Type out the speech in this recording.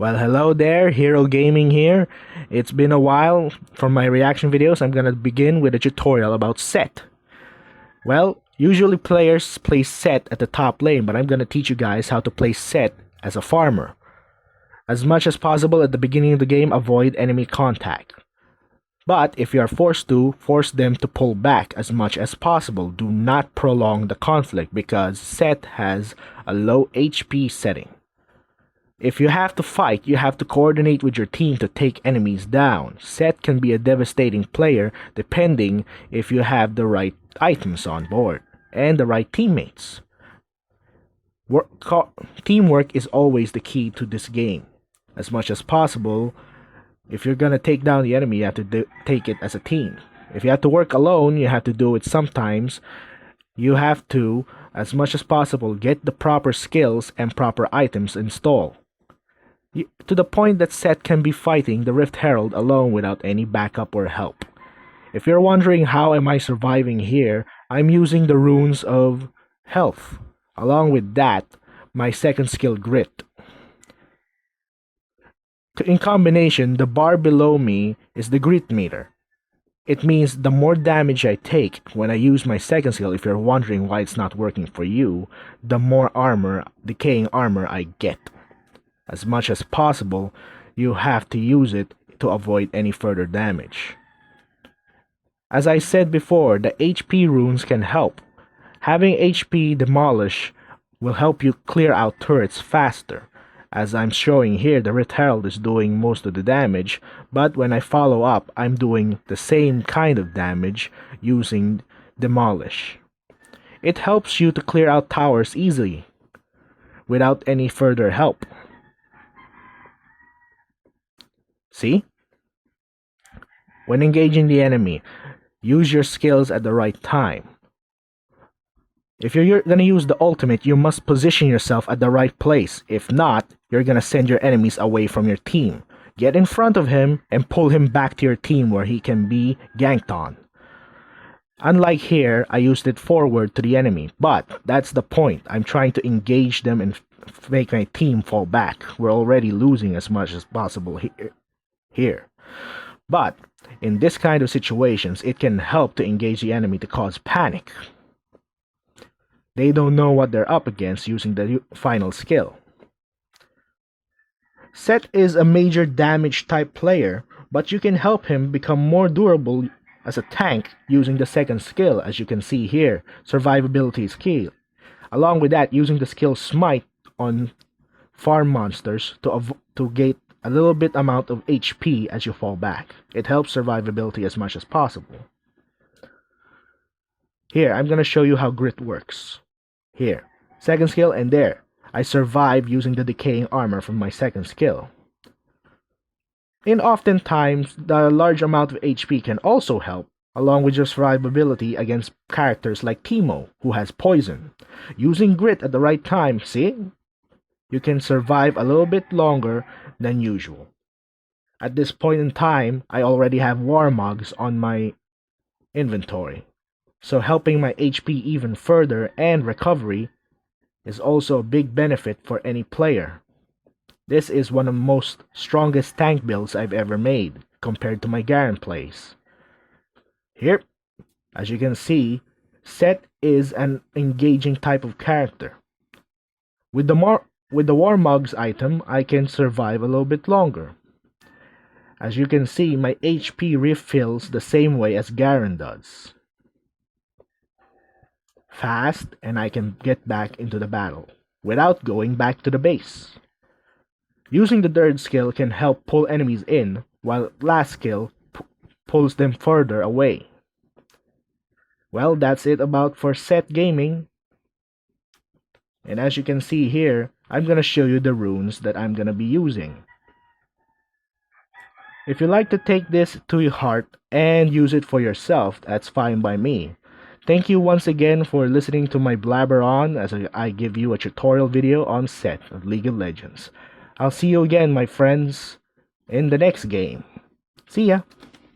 Well, hello there, Hero Gaming here. It's been a while from my reaction videos. I'm gonna begin with a tutorial about Sett. Well, usually players play Sett at the top lane, but I'm gonna teach you guys how to play Sett as a farmer. As much as possible at the beginning of the game, avoid enemy contact. But if you are forced to, force them to pull back as much as possible. Do not prolong the conflict because Sett has a low HP setting. If you have to fight, you have to coordinate with your team to take enemies down. Sett can be a devastating player depending if you have the right items on board and the right teammates. Teamwork is always the key to this game. As much as possible, if you're gonna take down the enemy, you have to take it as a team. If you have to work alone, you have to do it sometimes. You have to, as much as possible, get the proper skills and proper items installed. To the point that Sett can be fighting the Rift Herald alone without any backup or help. If you're wondering how am I surviving here, I'm using the runes of health. Along with that, my second skill, Grit. In combination, the bar below me is the Grit meter. It means the more damage I take when I use my second skill, if you're wondering why it's not working for you, the more armor, decaying armor I get. As much as possible, you have to use it to avoid any further damage. As I said before, the HP runes can help. Having HP demolish will help you clear out turrets faster. As I'm showing here, the Rift Herald is doing most of the damage, but when I follow up, I'm doing the same kind of damage using demolish. It helps you to clear out towers easily without any further help. See? When engaging the enemy, use your skills at the right time. If you're going to use the ultimate, you must position yourself at the right place. If not, you're going to send your enemies away from your team. Get in front of him and pull him back to your team where he can be ganked on. Unlike here, I used it forward to the enemy, but that's the point. I'm trying to engage them and make my team fall back. We're already losing as much as possible here. But in this kind of situations, it can help to engage the enemy to cause panic. They don't know what they're up against using the final skill. Sett is a major damage type player, but you can help him become more durable as a tank using the second skill. As you can see here, survivability is key. Along with that, using the skill Smite on farm monsters to get a little bit amount of HP as you fall back. It helps survivability as much as possible. Here, I'm going to show you how Grit works. Here, second skill, and there. I survive using the decaying armor from my second skill. And oftentimes, the large amount of HP can also help, along with your survivability against characters like Teemo, who has poison. Using Grit at the right time, see? You can survive a little bit longer than usual. At this point in time, I already have Warmogs on my inventory. So helping my HP even further and recovery is also a big benefit for any player. This is one of the most strongest tank builds I've ever made compared to my Garen plays. Here, as you can see, Sett is an engaging type of character. With the Warmogs item, I can survive a little bit longer. As you can see, my HP refills the same way as Garen does. Fast, and I can get back into the battle without going back to the base. Using the third skill can help pull enemies in, while last skill pulls them further away. Well, that's it about for Sett Gaming. And as you can see here, I'm gonna show you the runes that I'm gonna be using. If you like to take this to your heart and use it for yourself, that's fine by me. Thank you once again for listening to my blabber on as I give you a tutorial video on Sett of League of Legends. I'll see you again, my friends, in the next game. See ya!